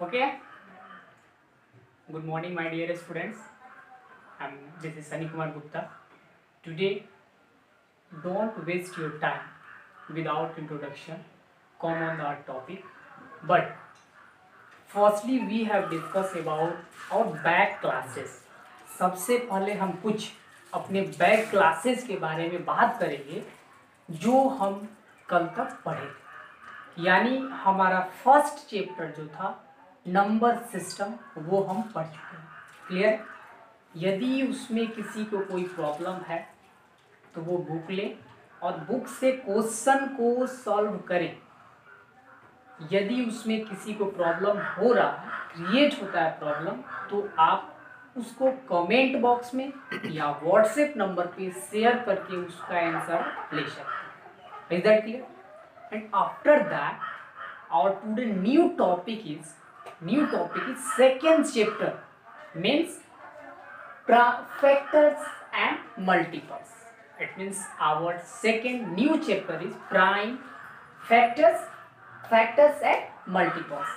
Okay. Good morning, my dear students. This is Sunny Kumar Gupta. Today, don't waste your time without introduction. Come on our topic. But firstly, we have discussed about our back classes. सबसे पहले हम कुछ अपने back classes के बारे में बात करेंगे जो हम कल तक पढ़े, यानी हमारा फर्स्ट चैप्टर जो था नंबर सिस्टम वो हम पढ़ चुके हैं। क्लियर? यदि उसमें किसी को कोई प्रॉब्लम है तो वो बुक ले और बुक से क्वेश्चन को सॉल्व करें। यदि उसमें किसी को प्रॉब्लम हो रहा है, क्रिएट होता है प्रॉब्लम, तो आप उसको कमेंट बॉक्स में या व्हाट्सएप नंबर पे शेयर करके उसका आंसर ले सकते हैं। Is that clear? And after that our today new topic is second chapter, means factors and multiples. It means our second new chapter is prime, factors and multiples.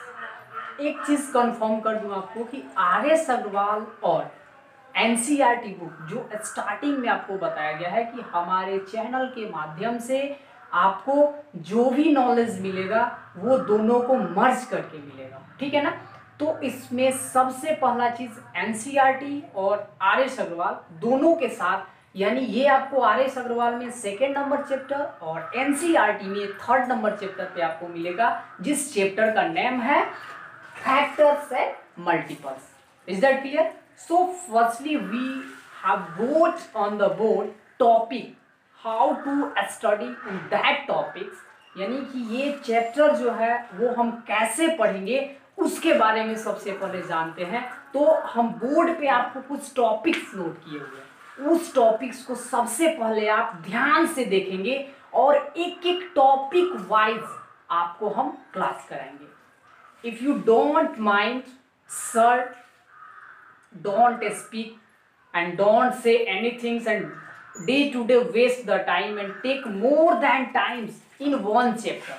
एक चीज confirm कर दूं आपको कि आर.एस. अग्रवाल और एनसीईआरटी बुक जो starting में आपको बताया गया है कि हमारे चैनल के माध्यम से आपको जो भी नॉलेज मिलेगा वो दोनों को मर्ज करके मिलेगा, ठीक है ना। तो इसमें सबसे पहला चीज एनसीईआरटी और आर.एस. अग्रवाल दोनों के साथ, यानी ये आपको आर.एस. अग्रवाल में सेकेंड नंबर चैप्टर और एनसीईआरटी में थर्ड नंबर चैप्टर पे आपको मिलेगा, जिस चैप्टर का नेम है factors and multiples. Is that clear? So firstly we have wrote on the board topic how to study in that topics, यानी कि ये चैप्टर जो है वो हम कैसे पढ़ेंगे उसके बारे में सबसे पहले जानते हैं। तो हम बोर्ड पे आपको कुछ टॉपिक्स नोट किए हुए हैं, उस टॉपिक्स को सबसे पहले आप ध्यान से देखेंगे और एक एक टॉपिक वाइज आपको हम क्लास कराएंगे। If you don't mind sir, don't speak and don't say anything and day to day waste the time and take more than times in one chapter.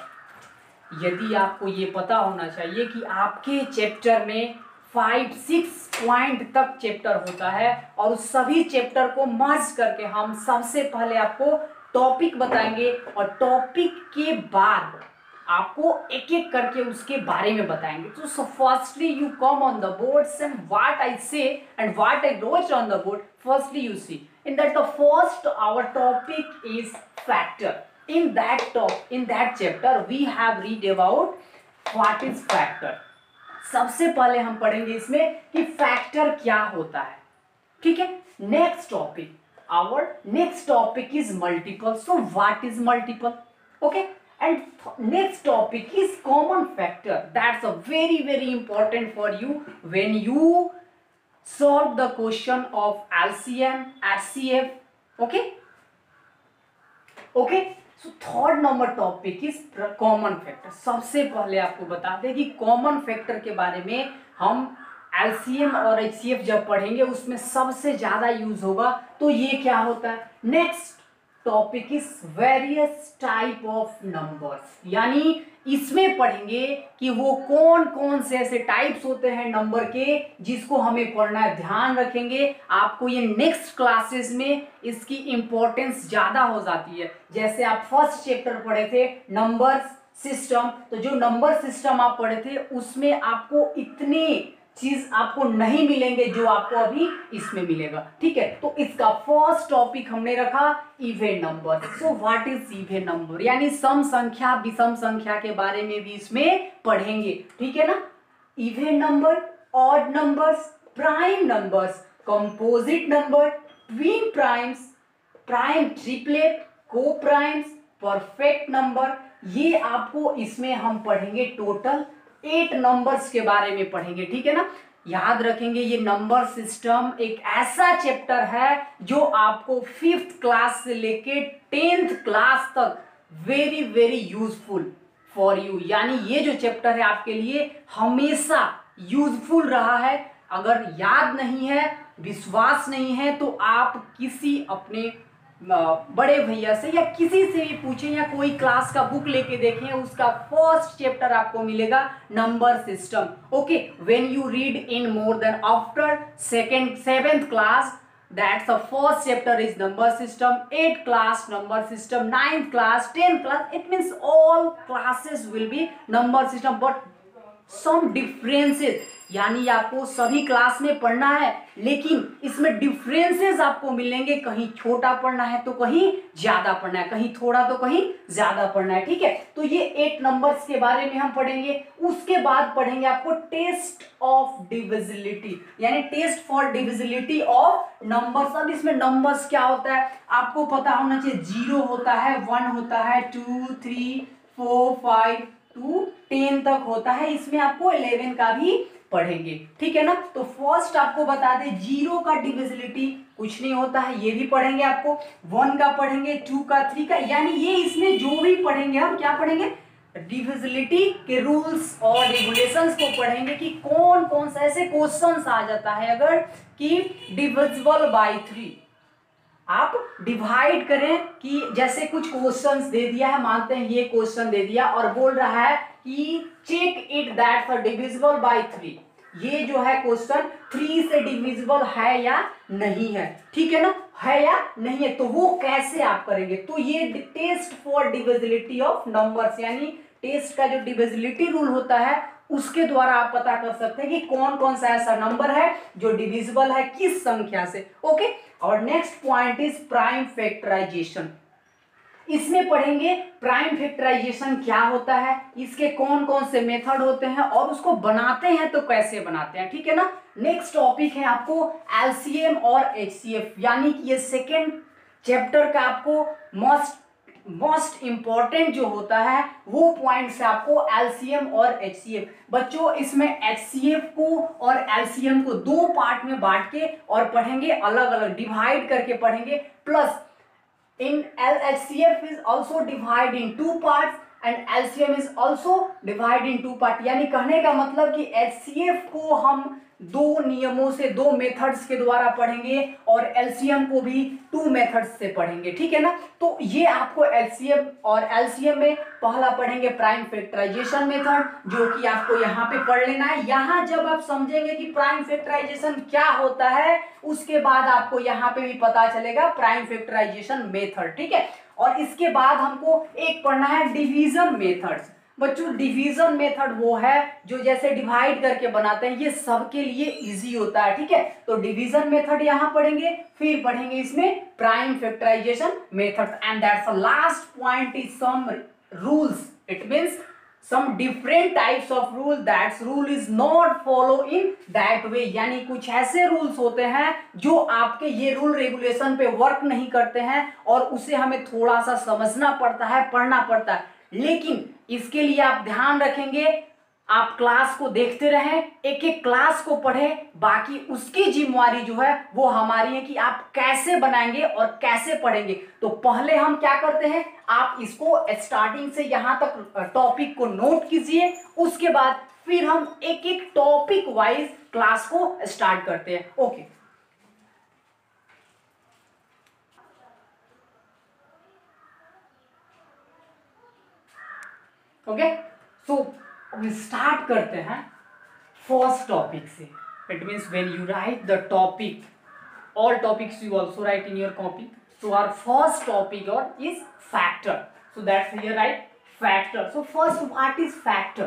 यदि आपको ये पता होना चाहिए कि आपके चैप्टर में 5-6 पॉइंट तक चैप्टर होता है और उस सभी चैप्टर को मर्ज करके हम सबसे पहले आपको टॉपिक बताएंगे और टॉपिक के बाद आपको एक एक करके उसके बारे में बताएंगे। तो firstly you come on the board and what I say and what I wrote on the board, firstly you see in that the first our topic is factor. In that chapter we have read about what is factor. सबसे पहले हम पढ़ेंगे इसमें कि factor क्या होता है, ठीक है। Next topic is multiple. So what is multiple? Okay. And next topic is common factor. That's a very important for you when you solve the question of LCM, HCF. Okay. So third number topic is common factor. सबसे पहले आपको बता दें कि common factor के बारे में हम LCM और HCF जब पढ़ेंगे उसमें सबसे ज्यादा यूज होगा। तो ये क्या होता है? Next topic is various type of numbers, यानी इसमें पढ़ेंगे कि वो कौन कौन से ऐसे टाइप्स होते हैं नंबर के जिसको हमें पढ़ना है। ध्यान रखेंगे, आपको ये नेक्स्ट क्लासेस में इसकी इंपॉर्टेंस ज्यादा हो जाती है। जैसे आप फर्स्ट चैप्टर पढ़े थे नंबर सिस्टम, तो जो नंबर सिस्टम आप पढ़े थे उसमें आपको इतने चीज आपको नहीं मिलेंगे जो आपको अभी इसमें मिलेगा, ठीक है। तो इसका फर्स्ट टॉपिक हमने रखा even number. So what is even number? यानी सम संख्या विषम संख्या के बारे में भी इसमें पढ़ेंगे, ठीक है ना। Even number, odd numbers, prime numbers, composite number, twin primes, prime triplet, को प्राइम्स, परफेक्ट नंबर, ये आपको इसमें हम पढ़ेंगे। टोटल 8 नंबर्स के बारे में पढ़ेंगे, ठीक है ना। याद रखेंगे ये नंबर सिस्टम एक ऐसा चैप्टर है जो आपको 5th क्लास से लेके 10th क्लास तक वेरी यूजफुल फॉर यू, यानी ये जो चैप्टर है आपके लिए हमेशा यूजफुल रहा है। अगर याद नहीं है, विश्वास नहीं है, तो आप किसी अपने बड़े भैया से या किसी से भी पूछें या कोई क्लास का बुक लेके देखें, उसका फर्स्ट चैप्टर आपको मिलेगा number system. Okay, when you read in more than after seventh class, that's the first chapter is number system, 8th class number system, 9th class, 10th class, it means all classes will be number system, but some differences, यानी आपको सभी class में पढ़ना है लेकिन इसमें differences आपको मिलेंगे, कहीं छोटा पढ़ना है तो कहीं ज्यादा पढ़ना है, कहीं थोड़ा तो कहीं ज्यादा पढ़ना है। ठीक है, तो ये 8 नंबर्स के बारे में हम पढ़ेंगे। उसके बाद पढ़ेंगे आपको टेस्ट ऑफ डिविजिबिलिटी, यानी test for divisibility of numbers. अब इसमें नंबर्स क्या होता है आपको पता होना चाहिए। 0 होता है, 1 होता है, 2, 3, 4, 5 to 10 तक होता है। इसमें आपको 11 का भी पढ़ेंगे। ठीक है ना, तो फर्स्ट आपको बता दें 0 का डिविजिबिलिटी कुछ नहीं होता है, ये भी पढ़ेंगे आपको। 1 का पढ़ेंगे, 2 का, 3 का, यानी ये इसमें जो भी पढ़ेंगे हम क्या पढ़ेंगे, डिविजिबिलिटी के रूल्स और रेगुलेशंस को पढ़ेंगे कि कौन कौन सा ऐसे क्वेश्चंस आ जाता है अगर कि डिविजिबल बाय 3 आप डिवाइड करें, कि जैसे कुछ क्वेश्चंस दे दिया है, मानते हैं ये क्वेश्चन दे दिया और बोल रहा है कि check it that for divisible by 3, ये जो है क्वेश्चन 3 से डिविजिबल है या नहीं है। ठीक है ना, है या नहीं है, तो वो कैसे आप करेंगे, तो ये test for divisibility of numbers, यानी टेस्ट का जो डिविजिबिलिटी रूल होता है उसके द्वारा आप पता कर सकते हैं कि कौन कौन सा ऐसा नंबर है जो डिविजिबल है किस संख्या से। ओके, और next point is prime factorisation. इसमें पढ़ेंगे प्राइम फैक्टराइजेशन क्या होता है, इसके कौन कौन से मेथड होते हैं और उसको बनाते हैं तो कैसे बनाते हैं। ठीक है ना, नेक्स्ट टॉपिक है आपको एलसीएम और एचसीएफ, यानी कि ये सेकेंड चैप्टर का आपको मोस्ट इंपॉर्टेंट जो होता है वो पॉइंट्स है आपको एलसीएम और एचसीएफ। बच्चों इसमें एचसीएफ को और एलसीएम को 2 पार्ट में बांट के और पढ़ेंगे, अलग अलग डिवाइड करके पढ़ेंगे। Plus in LHCF is also divided in 2 parts and LCM is also divided in 2 parts, यानी कहने का मतलब कि HCF को हम 2 नियमों से 2 मेथड्स के द्वारा पढ़ेंगे और LCM को भी 2 मेथड्स से पढ़ेंगे। ठीक है ना, तो ये आपको LCM और LCM में पहला पढ़ेंगे प्राइम फैक्टराइजेशन मेथड, जो कि आपको यहाँ पे पढ़ लेना है। यहाँ जब आप समझेंगे कि प्राइम फैक्टराइजेशन क्या होता है उसके बाद आपको यहाँ पे भी पता चलेगा प्राइम फैक्टराइजेशन मेथड। ठीक है, और इसके बाद हमको एक पढ़ना है डिवीजन मेथड्स। बच्चों डिवीजन मेथड वो है जो जैसे डिवाइड करके बनाते हैं, ये सबके लिए इजी होता है। ठीक है, तो डिवीजन मेथड यहाँ पढ़ेंगे, फिर पढ़ेंगे इसमें prime factorisation method, and that's the last point is some rules. It means some different types of rule, that rule is not follow in that way, यानी कुछ ऐसे रूल्स होते हैं जो आपके ये रूल रेगुलेशन पे वर्क नहीं करते हैं और उसे हमें थोड़ा सा समझना पड़ता है, पढ़ना पड़ता है। लेकिन इसके लिए आप ध्यान रखेंगे, आप क्लास को देखते रहें, एक एक क्लास को पढ़ें, बाकी उसकी जिम्मेवारी जो है वो हमारी है कि आप कैसे बनाएंगे और कैसे पढ़ेंगे। तो पहले हम क्या करते हैं, आप इसको स्टार्टिंग से यहाँ तक टॉपिक को नोट कीजिए, उसके बाद फिर हम एक एक टॉपिक वाइज क्लास को स्टार्ट करते हैं। ओके ओके, सो स्टार्ट करते हैं फर्स्ट टॉपिक से। It means when you right the topic, all topics you also right in your copy, so our first topic is factor, so that's here right, factor. So first, what is factor?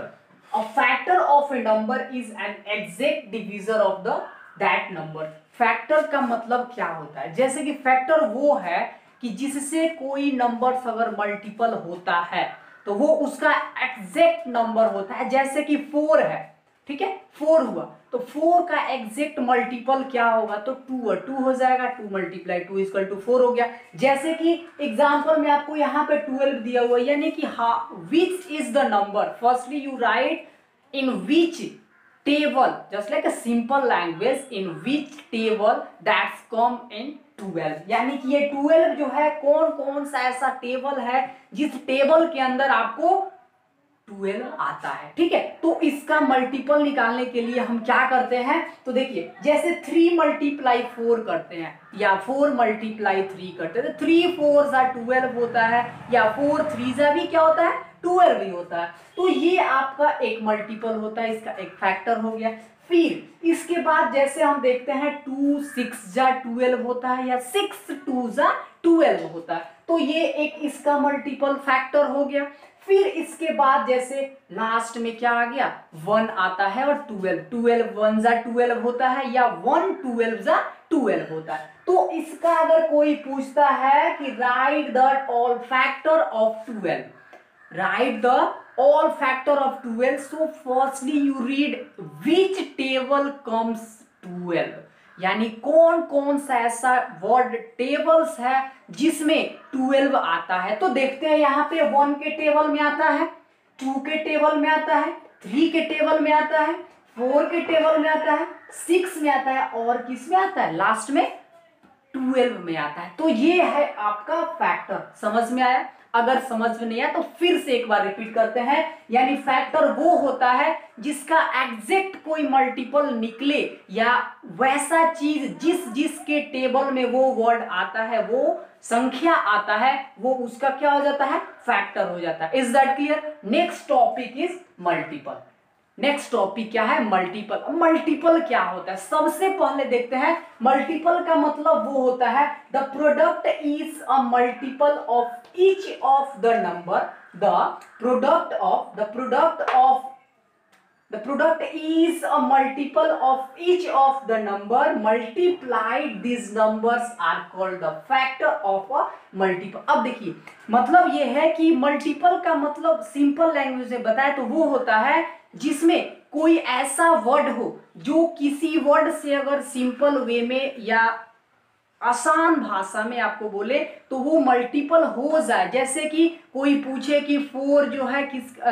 A factor of a number is an exact divisor of the that number. factor का मतलब क्या होता है, जैसे कि factor वो है कि जिससे कोई नंबर अगर मल्टीपल होता है तो वो उसका एग्जैक्ट नंबर होता है। जैसे कि 4 है, ठीक है, 4 हुआ तो 4 का एग्जैक्ट मल्टीपल क्या होगा, तो 2 हो जाएगा, 2 मल्टीप्लाई 2 इक्वल टू 4 हो गया। जैसे कि एग्जांपल में आपको यहाँ पे 12 दिया हुआ, यानी कि which is the number, firstly you write in which table, just like a simple language, in which table that's come in 12, यानी कि ये 12 जो है कौन कौन सा ऐसा टेबल है जिस टेबल के अंदर आपको 12 आता है। ठीक है, तो इसका मल्टीपल निकालने के लिए हम क्या करते हैं, तो देखिए जैसे 3 मल्टीप्लाई 4 करते हैं या 4 मल्टीप्लाई 3 करते हैं, तो 3 4 12 होता है, या 4 3 भी क्या होता है, 12 भी होता है। तो ये आपका एक मल्टीपल होता है, इसका एक फैक्टर हो गया। फिर इसके बाद जैसे हम देखते हैं 2 6 12 होता है, या 6 2 12 होता है, तो ये एक इसका मल्टीपल फैक्टर हो गया। फिर इसके बाद जैसे लास्ट में क्या आ गया, 1 आता है, और 12 1 12 होता है, या 1 12 12 होता है। तो इसका अगर कोई पूछता है कि right the all factor of 12, write the all factor of 12, so firstly you read which table comes 12, यानी कौन कौन सा ऐसा वर्ड टेबल्स है जिसमें 12 आता है। तो देखते हैं यहाँ पे 1 के टेबल में आता है, 2 के टेबल में आता है, 3 के टेबल में आता है, 4 के टेबल में आता है, 6 में आता है, और किस में आता है, लास्ट में 12 में आता है। तो ये है आपका फैक्टर। समझ में आया? अगर समझ में नहीं आया तो फिर से एक बार रिपीट करते हैं। यानी फैक्टर वो होता है जिसका एग्जैक्ट कोई मल्टीपल निकले, या वैसा चीज जिसके टेबल में वो वर्ड आता है, वो संख्या आता है, वो उसका क्या हो जाता है, फैक्टर हो जाता है। Is that clear? Next topic is multiple. Next topic क्या है, मल्टीपल। मल्टीपल क्या होता है, सबसे पहले देखते हैं। मल्टीपल का मतलब वो होता है the product is a multiple of each of the number, the product is a multiple of each of the number multiplied, these numbers are called the factor of a multiple। अब देखिए मतलब ये है कि मल्टीपल का मतलब simple language में बताए तो वो होता है जिसमें कोई ऐसा वर्ड हो जो किसी वर्ड से अगर सिंपल वे में या आसान भाषा में आपको बोले तो वो मल्टीपल हो जाए। जैसे कि कोई पूछे कि 4 जो है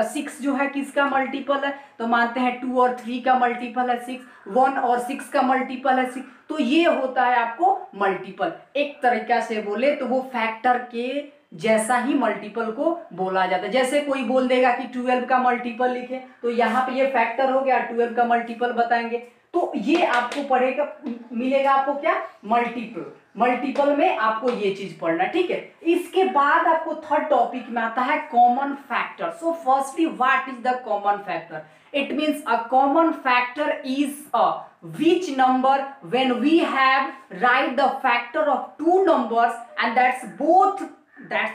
6 जो है किसका मल्टीपल है, तो मानते हैं 2 और 3 का मल्टीपल है 6, 1 और 6 का मल्टीपल है 6, तो ये होता है आपको मल्टीपल। एक तरीका से बोले तो वो फैक्टर के जैसा ही मल्टीपल को बोला जाता है। जैसे कोई बोल देगा कि 12 का मल्टीपल लिखे, तो यहाँ पे ये फैक्टर हो गया, 12 का मल्टीपल बताएंगे, तो ये आपको पढ़ेगा, मिलेगा आपको क्या, मल्टीपल। मल्टीपल में आपको ये चीज पढ़ना, ठीक है। इसके बाद आपको थर्ड टॉपिक में आता है common factor. So firstly what is the common factor? It means a common factor is a which number when we have write the factor of two numbers and that's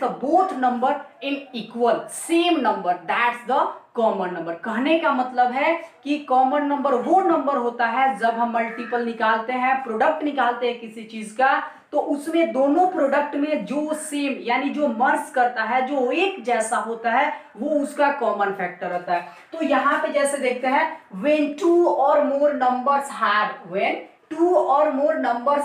a both number in equal same number, that's the common number. कहने का मतलब है कि common number वो number होता है जब हम मल्टीपल निकालते हैं, प्रोडक्ट निकालते हैं किसी चीज का, तो उसमें दोनों प्रोडक्ट में जो सेम यानी जो मर्ज करता है, जो एक जैसा होता है, वो उसका कॉमन फैक्टर होता है। तो यहाँ पे जैसे देखते हैं when two or more numbers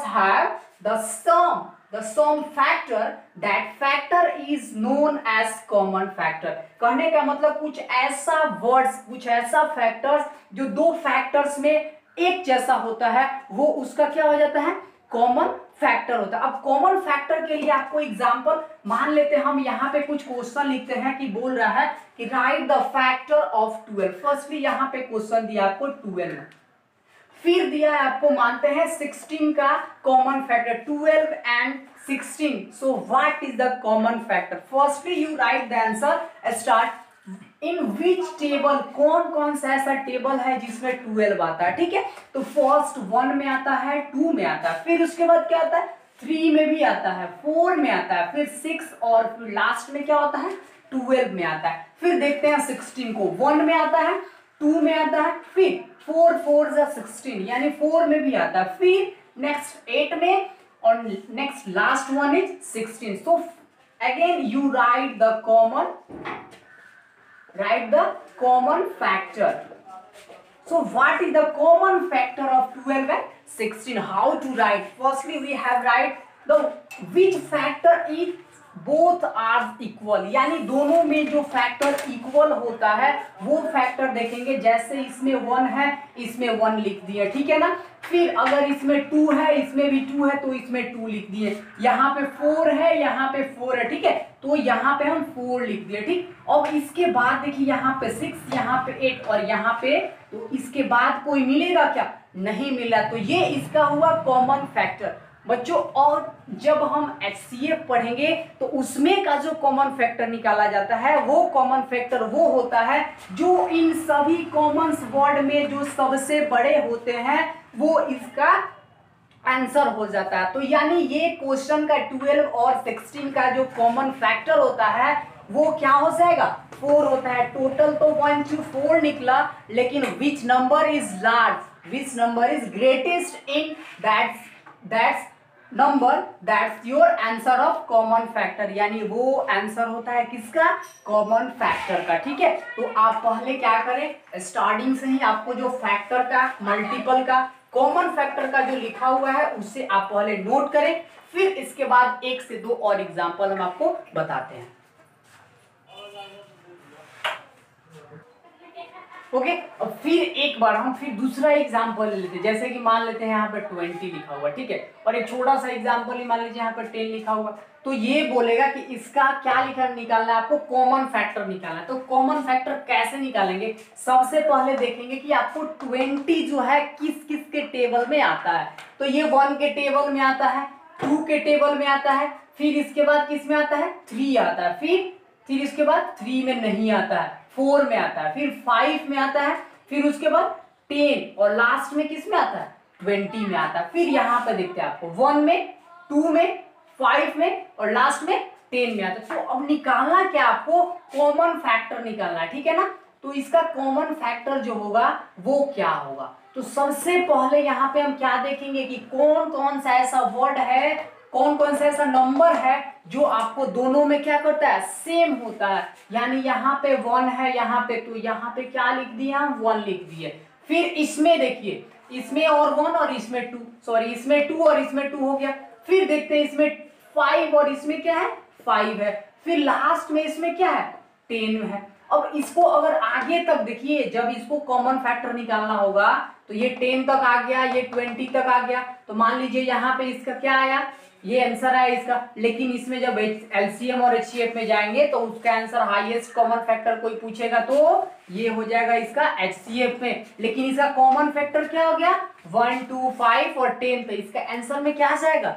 have the sum factor, that factor is known as common factor। कहने का मतलब कुछ ऐसा वर्ड्स, कुछ ऐसा फैक्टर्स जो दो फैक्टर्स में एक जैसा होता है, वो उसका क्या हो जाता है, कॉमन फैक्टर होता है। अब कॉमन फैक्टर के लिए आपको एग्जांपल मान लेते हैं, हम यहाँ पे कुछ क्वेश्चन लिखते हैं कि बोल रहा है कि right the factor of 12। Firstly यहाँ पे क्वेश्चन दिया आपको 12, फिर दिया है आपको मानते हैं 16 का common factor, 12 and 16। So what is the common factor? Firstly you right the answer, start in which table, कौन कौन सा ऐसा टेबल है जिसमें 12 आता है, ठीक है। तो फर्स्ट 1 में आता है, 2 में आता है, फिर उसके बाद क्या आता है, 3 में भी आता है, 4 में आता है, फिर 6 और फिर लास्ट में क्या होता है, 12 में आता है। फिर देखते हैं 16 को, 1 में आता है, 2 में आता है, फिर 4 4 16 यानी 4 में भी आता है, फिर नेक्स्ट 8 में, और next last one is 16। So again you right the common factor। So what is the common factor of 12 and 16? How to write? Firstly we have write the which factor is both are equal, यानी दोनों में जो factor equal होता है वो factor देखेंगे। जैसे इसमें 1 है, इसमें 1 लिख दिए, ठीक है ना। फिर अगर इसमें 2 है, इसमें भी 2 है, तो इसमें 2 लिख दिए। यहाँ पे 4 है, यहाँ पे 4 है, ठीक है, तो यहाँ पे हम 4 लिख दिए, ठीक। और इसके बाद देखिए यहाँ पे 6, यहाँ पे 8 और यहाँ पे, तो इसके बाद कोई मिलेगा क्या? नहीं मिला। तो ये इसका हुआ कॉमन फैक्टर बच्चों। और जब हम HCF पढ़ेंगे तो उसमें का जो कॉमन फैक्टर निकाला जाता है वो कॉमन फैक्टर वो होता है जो इन सभी कॉमन वर्ड में जो सबसे बड़े होते हैं वो इसका आंसर हो जाता है। तो यानी ये क्वेश्चन का 12 और 16 का जो कॉमन फैक्टर होता है वो क्या हो जाएगा? 4 होता है। टोटल तो 1 to 4 निकला, लेकिन which number is large, which number is greatest in that's number, that's your answer of common factor. यानी वो आंसर होता है किसका? कॉमन फैक्टर का, ठीक है। तो आप पहले क्या करें, स्टार्टिंग से ही आपको जो फैक्टर का, मल्टीपल का, कॉमन फैक्टर का जो लिखा हुआ है उससे आप पहले नोट करें, फिर इसके बाद 1 से 2 और एग्जांपल हम आपको बताते हैं। ओके, और फिर एक बार हम फिर दूसरा एग्जांपल ले लेते हैं। जैसे कि मान लेते हैं यहाँ पे 20 लिखा हुआ, ठीक है, और एक छोटा सा एग्जांपल ही मान लीजिए यहाँ पे 10 लिखा हुआ। तो ये बोलेगा कि इसका क्या निकालना है आपको? कॉमन फैक्टर निकालना है। तो कॉमन फैक्टर कैसे निकालेंगे? सबसे पहले देखेंगे कि आपको 20 जो है किस किस के टेबल में आता है। तो ये 1 के टेबल में आता है, 2 के टेबल में आता है, फिर इसके बाद किस में आता है? 3 आता है, फिर इसके बाद 3 में नहीं आता है, 4 में आता है, फिर 5 में आता है, फिर उसके बाद 10 और लास्ट में किस में आता है? 20 में आता है। फिर यहाँ पे देखते हैं आपको 1 में, 2 में, 5 में और लास्ट में 10 में आता है। तो अब निकालना क्या आपको? कॉमन फैक्टर निकालना है, ठीक है ना। तो इसका कॉमन फैक्टर जो होगा वो क्या होगा? तो सबसे पहले यहाँ पे हम क्या देखेंगे कि कौन कौन सा ऐसा वर्ड है, कौन कौन सा ऐसा नंबर है जो आपको दोनों में क्या करता है? सेम होता है। यानी यहाँ पे 1 है, यहाँ पे, तो यहाँ पे क्या लिख दिया? 1 लिख दिए। फिर इसमें देखिए, इसमें और 1 और इसमें 2, सॉरी इसमें 2 और इसमें 2 हो गया। फिर देखते हैं इसमें 5 और इसमें क्या है? 5 है। फिर लास्ट में इसमें क्या है? 10 है। अब इसको अगर आगे तक देखिए, जब इसको कॉमन फैक्टर निकालना होगा तो ये 10 तक आ गया, ये 20 तक आ गया, तो मान लीजिए यहाँ पे इसका क्या आया? ये आंसर है इसका। लेकिन इसमें जब LCM और HCF में जाएंगे तो उसका आंसर हाईएस्ट कॉमन फैक्टर कोई पूछेगा तो ये हो जाएगा इसका HCF में। लेकिन इसका कॉमन फैक्टर क्या हो गया? 1, 2, 5 और 10, तो इसका आंसर में क्या जाएगा?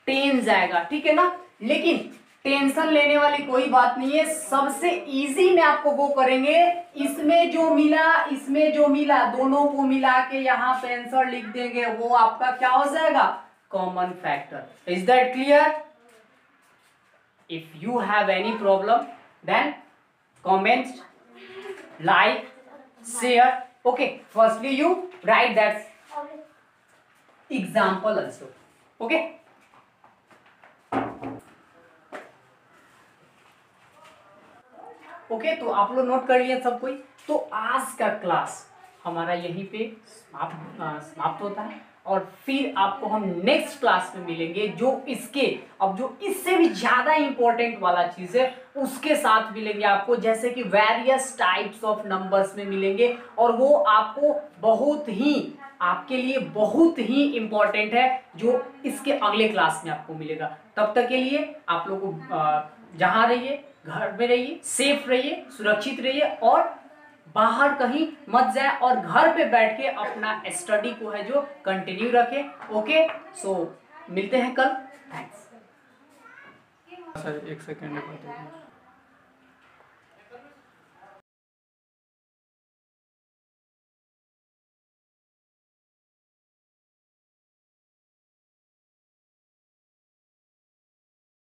10 जाएगा, ठीक है ना। लेकिन टेंशन लेने वाली कोई बात नहीं है, सबसे इजी में आपको वो करेंगे, इसमें जो मिला, इसमें जो मिला, दोनों को मिला के यहाँ पे आंसर लिख देंगे, वो आपका क्या हो जाएगा? Common factor. Is that clear? If you have any problem then comment, like, share. Okay, firstly you write that example also. Okay, okay, तो आप लोग नोट कर लिया सब कोई। तो आज का क्लास हमारा यहीं पे समाप्त होता है, और फिर आपको हम नेक्स्ट क्लास में मिलेंगे जो इसके, अब जो इससे भी ज्यादा इंपॉर्टेंट वाला चीज है उसके साथ मिलेंगे आपको, जैसे कि वेरियस टाइप्स ऑफ नंबर्स में मिलेंगे, और वो आपको बहुत ही, आपके लिए बहुत ही इंपॉर्टेंट है, जो इसके अगले क्लास में आपको मिलेगा। तब तक के लिए आप लोग जहाँ रहिए, घर में रहिए, सेफ रहिए, सुरक्षित रहिए, और बाहर कहीं मत जाए, और घर पे बैठ के अपना स्टडी को है जो कंटिन्यू रखें। ओके, सो मिलते हैं कल। थैंक्स। Sir 1 second.